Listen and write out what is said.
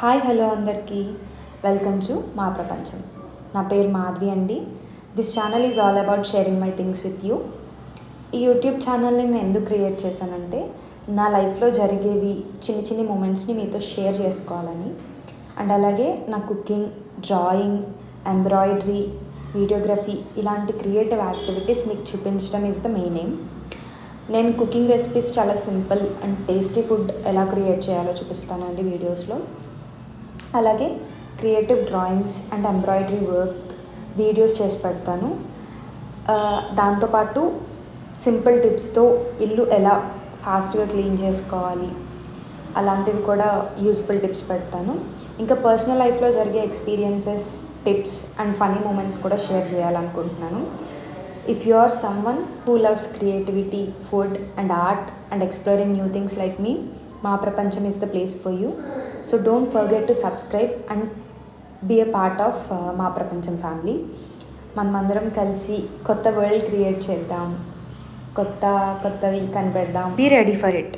Hi hello అందరికీ welcome to మా ప్రపంచం. నా పేరు మాధవి అండి. This channel is all about sharing my things with you. ఈ యూట్యూబ్ ఛానల్ని నేను ఎందుకు క్రియేట్ చేశానంటే నా లైఫ్లో జరిగేవి చిన్ని మూమెంట్స్ని మీతో షేర్ చేసుకోవాలని, అండ్ అలాగే నా కుకింగ్, డ్రాయింగ్, ఎంబ్రాయిడరీ, వీడియోగ్రఫీ ఇలాంటి క్రియేటివ్ యాక్టివిటీస్ మీకు చూపించడం ఈజ్ ద మెయిన్ ఎయిమ్. నేను కుకింగ్ రెసిపీస్ చాలా సింపుల్ అండ్ టేస్టీ ఫుడ్ ఎలా క్రియేట్ చేయాలో చూపిస్తానండి వీడియోస్లో. అలాగే creative drawings and embroidery work videos చేసి పెడతాను. దాంతోపాటు సింపుల్ టిప్స్తో ఇల్లు ఎలా ఫాస్ట్గా క్లీన్ చేసుకోవాలి అలాంటివి కూడా యూస్ఫుల్ టిప్స్ పెడతాను. ఇంకా పర్సనల్ లైఫ్లో జరిగే experiences, tips and funny moments కూడా షేర్ చేయాలనుకుంటున్నాను. If you are someone who loves creativity, food and art and exploring new things like me, మా ప్రపంచం is the place for you. So don't forget to subscribe and be a part of మా ప్రపంచం family. మనమందరం కలిసి కొత్త world create చేద్దాం, కొత్తవి కనిపెడదాం. Be ready for it.